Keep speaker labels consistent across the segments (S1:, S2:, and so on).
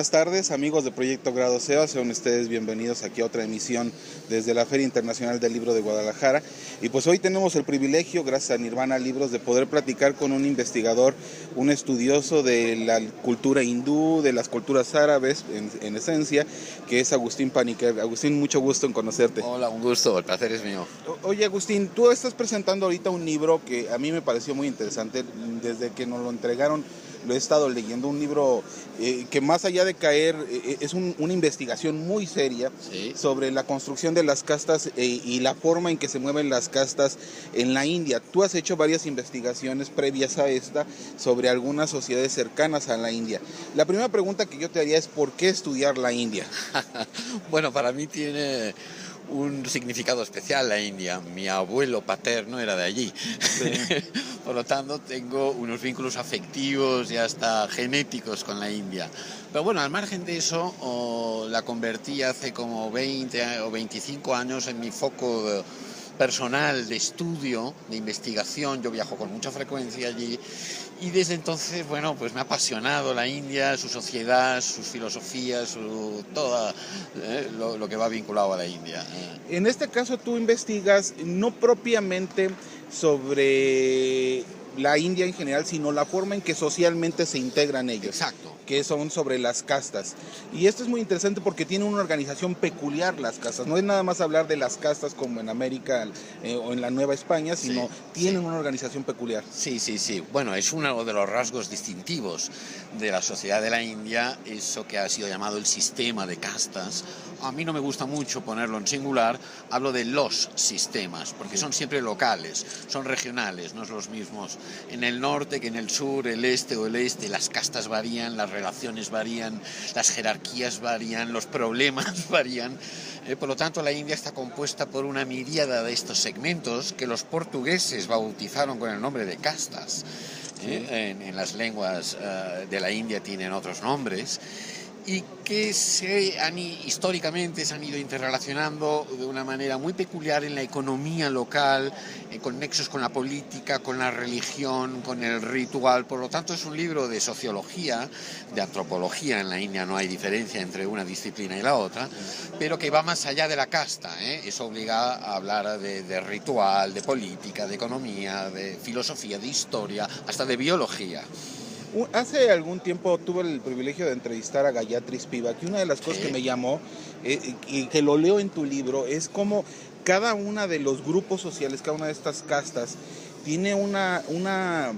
S1: Buenas tardes, amigos de Proyecto Grado SEO, sean ustedes bienvenidos aquí a otra emisión desde la Feria Internacional del Libro de Guadalajara. Y pues hoy tenemos el privilegio, gracias a Nirvana Libros, de poder platicar con un investigador, un estudioso de la cultura hindú, de las culturas árabes en esencia, que es Agustín Paniker. Agustín, mucho gusto en conocerte.
S2: Hola, un gusto, el placer es mío.
S1: Oye, Agustín, tú estás presentando ahorita un libro que a mí me pareció muy interesante. Desde que nos lo entregaron lo he estado leyendo, un libro que más allá de caer es una investigación muy seria,
S2: ¿Sí?,
S1: sobre la construcción de las castas y la forma en que se mueven las castas en la India. Tú has hecho varias investigaciones previas a esta sobre algunas sociedades cercanas a la India. La primera pregunta que yo te haría es ¿por qué estudiar la India?
S2: Bueno, para mí tiene un significado especial la India. Mi abuelo paterno era de allí.
S1: Sí.
S2: Por lo tanto, tengo unos vínculos afectivos y hasta genéticos con la India. Pero bueno, al margen de eso, la convertí hace como 20 o 25 años en mi foco personal de estudio, de investigación. Yo viajo con mucha frecuencia allí y desde entonces, bueno, pues me ha apasionado la India, su sociedad, sus filosofías, todo lo que va vinculado a la India.
S1: En este caso tú investigas no propiamente sobre la India en general, sino la forma en que socialmente se integran ellos.
S2: Exacto.
S1: Que son sobre las castas. Y esto es muy interesante porque tiene una organización peculiar las castas. No es nada más hablar de las castas como en América o en la Nueva España, sino tienen una organización peculiar.
S2: Sí. Bueno, es uno de los rasgos distintivos de la sociedad de la India, eso que ha sido llamado el sistema de castas. A mí no me gusta mucho ponerlo en singular, hablo de los sistemas, porque son siempre locales, son regionales, no son los mismos en el norte que en el sur, el este o el oeste. Las castas varían, las relaciones varían, las jerarquías varían, los problemas varían. Por lo tanto, la India está compuesta por una miríada de estos segmentos que los portugueses bautizaron con el nombre de castas. En las lenguas de la India tienen otros nombres, y que históricamente se han ido interrelacionando de una manera muy peculiar en la economía local, con nexos con la política, con la religión, con el ritual. Por lo tanto, es un libro de sociología, de antropología. En la India no hay diferencia entre una disciplina y la otra, pero que va más allá de la casta. Eso obliga a hablar de ritual, de política, de economía, de filosofía, de historia, hasta de biología.
S1: Hace algún tiempo tuve el privilegio de entrevistar a Gayatri Spivak, y una de las cosas que me llamó, y que lo leo en tu libro, es cómo cada una de los grupos sociales, cada una de estas castas, tiene una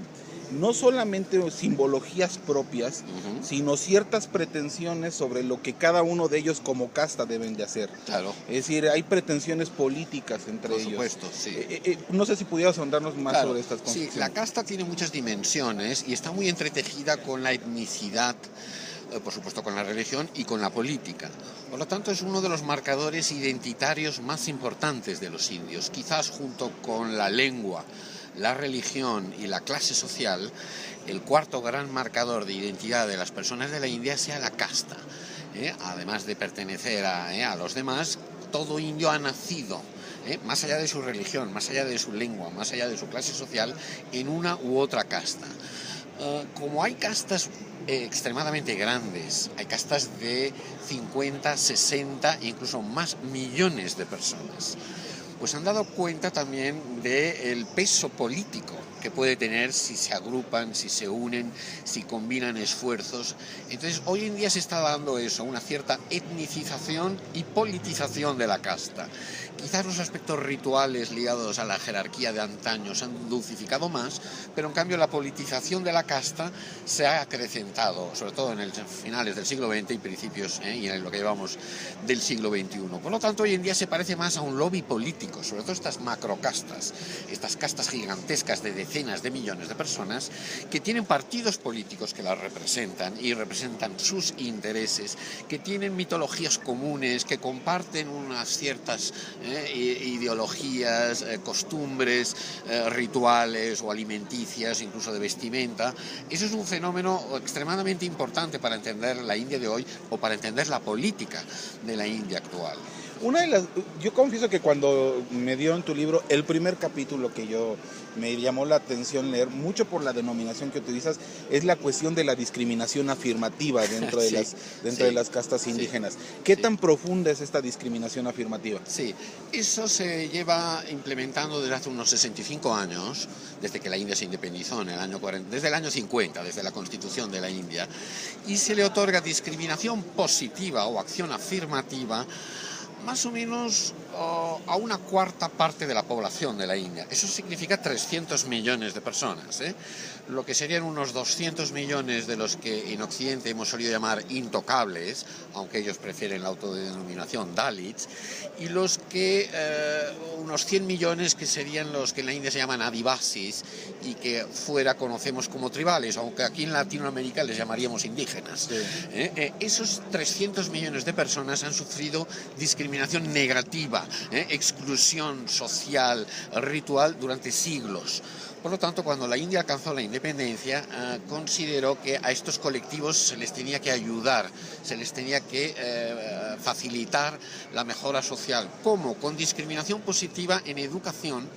S1: no solamente simbologías propias, sino ciertas pretensiones sobre lo que cada uno de ellos como casta deben de hacer.
S2: Claro.
S1: Es decir, hay pretensiones políticas entre ellos.
S2: Por supuesto, sí.
S1: No sé si pudieras ahondarnos más sobre estas construcciones.
S2: Sí, la casta tiene muchas dimensiones y está muy entretejida con la etnicidad, por supuesto con la religión y con la política. Por lo tanto, es uno de los marcadores identitarios más importantes de los indios, quizás junto con la lengua, la religión y la clase social. El cuarto gran marcador de identidad de las personas de la India sea la casta. Además de pertenecer a los demás, todo indio ha nacido, más allá de su religión, más allá de su lengua, más allá de su clase social, en una u otra casta. Como hay castas extremadamente grandes, hay castas de 50, 60, incluso más millones de personas, pues han dado cuenta también del peso político que puede tener si se agrupan, si se unen, si combinan esfuerzos. Entonces, hoy en día se está dando eso, una cierta etnicización y politización de la casta. Quizás los aspectos rituales ligados a la jerarquía de antaño se han dulcificado más, pero en cambio la politización de la casta se ha acrecentado, sobre todo en finales del siglo XX y principios y en lo que llevamos del siglo XXI. Por lo tanto, hoy en día se parece más a un lobby político, sobre todo estas macrocastas, estas castas gigantescas de decenas de millones de personas que tienen partidos políticos que las representan y representan sus intereses, que tienen mitologías comunes, que comparten unas ciertas ideologías, costumbres, rituales o alimenticias, incluso de vestimenta. Eso es un fenómeno extremadamente importante para entender la India de hoy o para entender la política de la India actual.
S1: Yo confieso que cuando me dio en tu libro el primer capítulo que me llamó la atención leer, mucho por la denominación que utilizas, es la cuestión de la discriminación afirmativa dentro de de las castas indígenas. ¿Qué tan profunda es esta discriminación afirmativa?
S2: Sí, eso se lleva implementando desde hace unos 65 años, desde que la India se independizó en el año 40, desde el año 50, desde la Constitución de la India, y se le otorga discriminación positiva o acción afirmativa más o menos a una cuarta parte de la población de la India. Eso significa 300 millones de personas, lo que serían unos 200 millones de los que en Occidente hemos solido llamar intocables, aunque ellos prefieren la autodenominación Dalits, y los que unos 100 millones que serían los que en la India se llaman adivasis y que fuera conocemos como tribales, aunque aquí en Latinoamérica les llamaríamos indígenas.
S1: Sí.
S2: Esos 300 millones de personas han sufrido discriminación negativa, exclusión social, ritual durante siglos. Por lo tanto, cuando la India alcanzó la independencia, consideró que a estos colectivos se les tenía que ayudar, se les tenía que facilitar la mejora social. ¿Cómo? Con discriminación positiva en educación.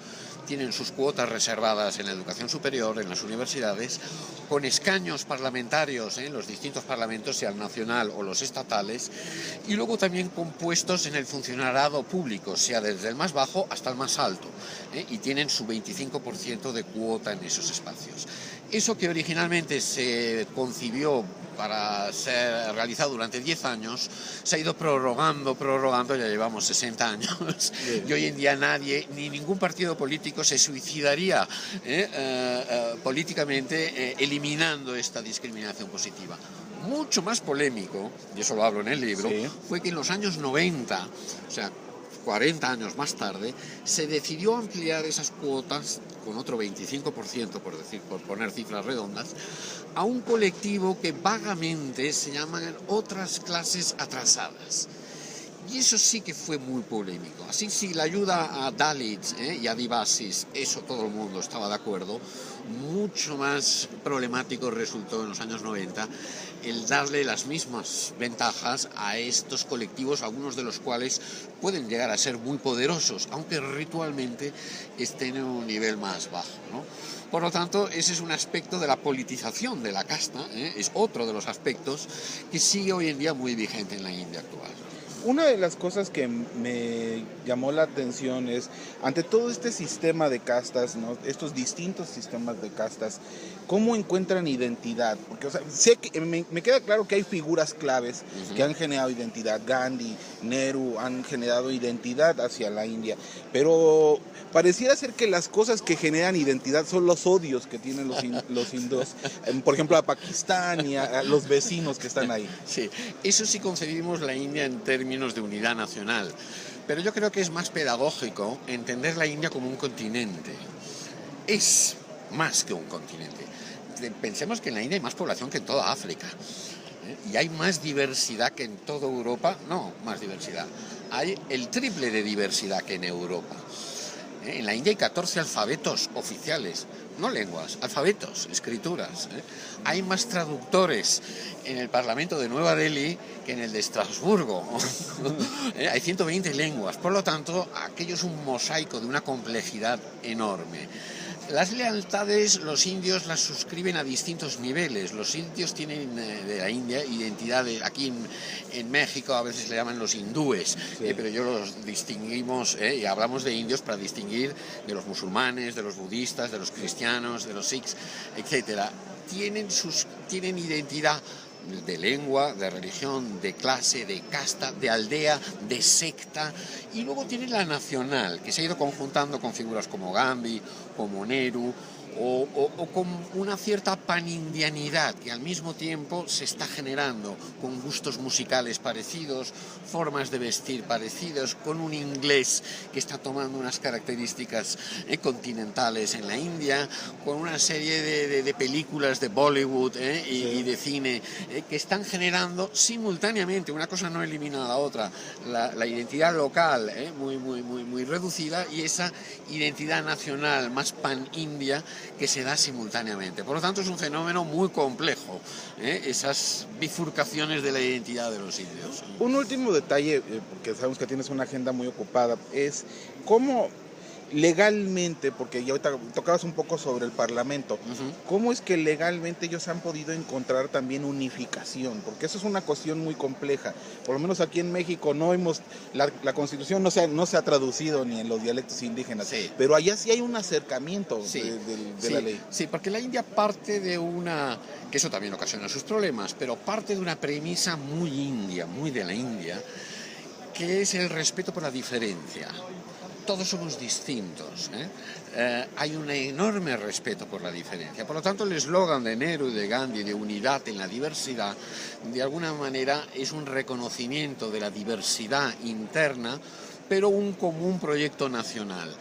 S2: Tienen sus cuotas reservadas en la educación superior, en las universidades, con escaños parlamentarios en los distintos parlamentos, sea el nacional o los estatales, y luego también con puestos en el funcionariado público, sea desde el más bajo hasta el más alto, y tienen su 25% de cuota en esos espacios. Eso que originalmente se concibió para ser realizado durante 10 años, se ha ido prorrogando, ya llevamos 60 años, y hoy en día nadie, ni ningún partido político se suicidaría políticamente eliminando esta discriminación positiva. Mucho más polémico, y eso lo hablo en el libro, fue que en los años 90, o sea, 40 años más tarde, se decidió ampliar esas cuotas con otro 25%, por poner cifras redondas, a un colectivo que vagamente se llaman otras clases atrasadas. Y eso sí que fue muy polémico. Así, si la ayuda a Dalits y a Adivasis, eso todo el mundo estaba de acuerdo, mucho más problemático resultó en los años 90 el darle las mismas ventajas a estos colectivos, algunos de los cuales pueden llegar a ser muy poderosos, aunque ritualmente estén en un nivel más bajo, ¿no? Por lo tanto, ese es un aspecto de la politización de la casta, es otro de los aspectos que sigue hoy en día muy vigente en la India actual.
S1: Una de las cosas que me llamó la atención es, ante todo este sistema de castas, ¿no? Estos distintos sistemas de castas, ¿cómo encuentran identidad? Porque, o sea, sé que me queda claro que hay figuras claves que han generado identidad. Gandhi, Nehru han generado identidad hacia la India, pero pareciera ser que las cosas que generan identidad son los odios que tienen los hindúes, por ejemplo, a Pakistán y a los vecinos que están ahí.
S2: Sí, eso sí concebimos la India en términos de unidad nacional, pero yo creo que es más pedagógico entender la India como un continente. Es más que un continente. Pensemos que en la India hay más población que en toda África, y hay más diversidad que en toda Europa. No, más diversidad. Hay el triple de diversidad que en Europa. En la India hay 14 alfabetos oficiales, no lenguas, alfabetos, escrituras. Hay más traductores en el Parlamento de Nueva Delhi que en el de Estrasburgo. Hay 120 lenguas, por lo tanto, aquello es un mosaico de una complejidad enorme. Las lealtades los indios las suscriben a distintos niveles. Los indios tienen de la India identidad, aquí en México a veces le llaman los hindúes, pero yo los distinguimos, y hablamos de indios para distinguir de los musulmanes, de los budistas, de los cristianos, de los sikhs, etc. Tienen identidad de lengua, de religión, de clase, de casta, de aldea, de secta, y luego tiene la nacional, que se ha ido conjuntando con figuras como Gandhi, como Nehru, o con una cierta panindianidad que al mismo tiempo se está generando, con gustos musicales parecidos, formas de vestir parecidas, con un inglés que está tomando unas características continentales en la India, con una serie de películas de Bollywood y de cine que están generando simultáneamente, una cosa no elimina a la otra, la identidad local muy reducida, y esa identidad nacional más pan-india que se da simultáneamente. Por lo tanto, es un fenómeno muy complejo, esas bifurcaciones de la identidad de los indios.
S1: Un último detalle, porque sabemos que tienes una agenda muy ocupada, es cómo legalmente, porque ya ahorita tocabas un poco sobre el Parlamento, ¿cómo es que legalmente ellos han podido encontrar también unificación? Porque eso es una cuestión muy compleja. Por lo menos aquí en México no hemos, la Constitución no se ha traducido ni en los dialectos indígenas,
S2: sí,
S1: pero allá sí hay un acercamiento de la ley.
S2: Sí, porque la India parte de una, que eso también ocasiona sus problemas, pero parte de una premisa muy india, muy de la India, que es el respeto por la diferencia. Todos somos distintos, hay un enorme respeto por la diferencia. Por lo tanto, el eslogan de Nehru y de Gandhi de unidad en la diversidad, de alguna manera es un reconocimiento de la diversidad interna, pero un común proyecto nacional.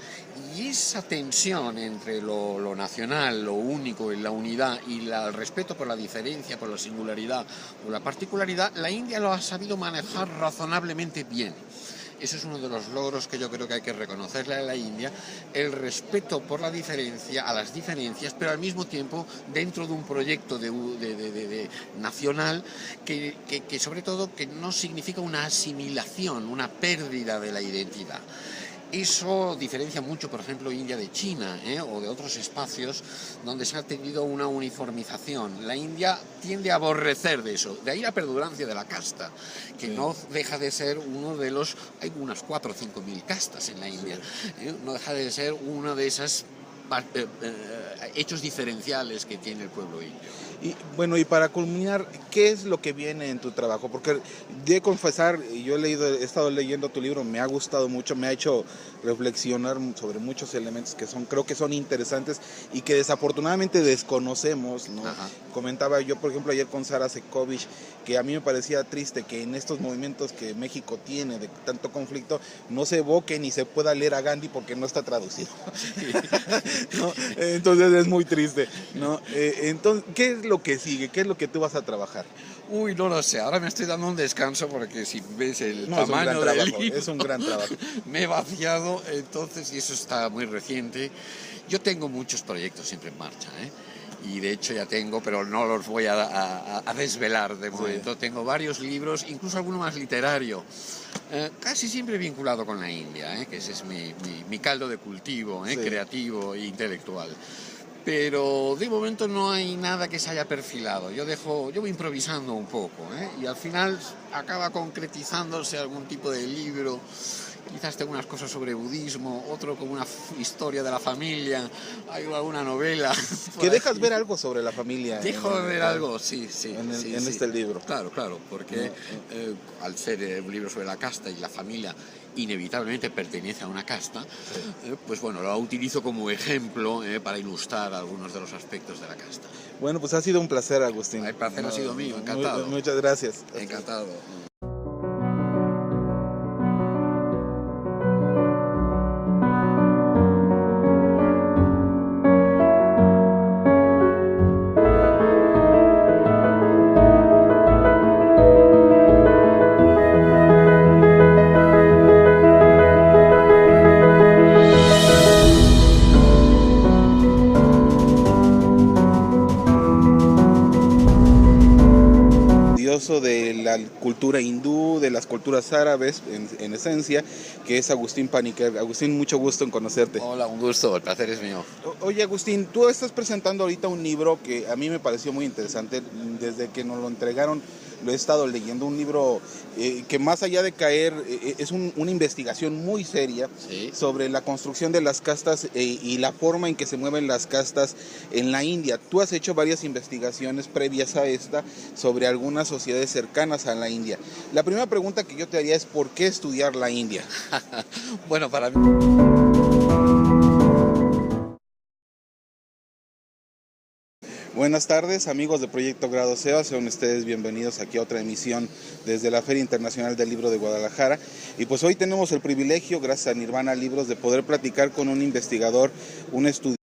S2: Y esa tensión entre lo nacional, lo único, la unidad y el respeto por la diferencia, por la singularidad, por la particularidad, la India lo ha sabido manejar razonablemente bien. Eso es uno de los logros que yo creo que hay que reconocerle a la India, el respeto por la diferencia, a las diferencias, pero al mismo tiempo dentro de un proyecto nacional que sobre todo que no significa una asimilación, una pérdida de la identidad. Eso diferencia mucho, por ejemplo, India de China, o de otros espacios donde se ha tenido una uniformización. La India tiende a aborrecer de eso, de ahí la perdurancia de la casta, que no deja de ser uno de los, hay unas 4 o 5 mil castas en la India, no deja de ser una de esas hechos diferenciales que tiene el pueblo indio.
S1: Y bueno, y para culminar, ¿qué es lo que viene en tu trabajo? Porque de confesar, yo he estado leyendo tu libro, me ha gustado mucho, me ha hecho reflexionar sobre muchos elementos que creo que son interesantes y que desafortunadamente desconocemos, ¿no? Comentaba yo, por ejemplo, ayer con Sara Sekovich, que a mí me parecía triste que en estos movimientos que México tiene de tanto conflicto no se evoque ni se pueda leer a Gandhi porque no está traducido. ¿No? Entonces es muy triste, ¿no? Entonces, ¿qué es lo que sigue? ¿Qué es lo que tú vas a trabajar?
S2: Uy, no lo sé, ahora me estoy dando un descanso porque si ves el tamaño del libro,
S1: es un gran trabajo.
S2: Me he vaciado, entonces, y eso está muy reciente. Yo tengo muchos proyectos siempre en marcha, y de hecho ya tengo, pero no los voy a desvelar de momento. Sí. Tengo varios libros, incluso alguno más literario, casi siempre vinculado con la India, que ese es mi caldo de cultivo, sí, creativo e intelectual. Pero de momento no hay nada que se haya perfilado. Yo voy improvisando un poco, y al final acaba concretizándose algún tipo de libro. Quizás tengo unas cosas sobre budismo, otro como una historia de la familia, hay alguna novela.
S1: ¿Que dejas ver algo sobre la familia?
S2: Dejo de ver algo, sí.
S1: En este libro.
S2: Claro, porque al ser un libro sobre la casta y la familia inevitablemente pertenece a una casta, pues bueno, lo utilizo como ejemplo para ilustrar algunos de los aspectos de la casta.
S1: Bueno, pues ha sido un placer, Agustín.
S2: El placer ha sido mío, encantado.
S1: Muchas gracias.
S2: Encantado.
S1: De la cultura hindú, de las culturas árabes, en esencia, que es Agustín Paniker. Agustín, mucho gusto en conocerte.
S2: Hola, un gusto, el placer es mío.
S1: Oye, Agustín, tú estás presentando ahorita un libro que a mí me pareció muy interesante. Desde que nos lo entregaron, lo he estado leyendo, un libro que más allá de caer, es una investigación muy seria, ¿sí?, sobre la construcción de las castas y la forma en que se mueven las castas en la India. Tú has hecho varias investigaciones previas a esta sobre algunas sociedades cercanas a la India. La primera pregunta que yo te haría es ¿por qué estudiar la India?
S2: Bueno, para mí...
S1: Buenas tardes, amigos de Proyecto Grado SEBA, sean ustedes bienvenidos aquí a otra emisión desde la Feria Internacional del Libro de Guadalajara. Y pues hoy tenemos el privilegio, gracias a Nirvana Libros, de poder platicar con un investigador, un estudiante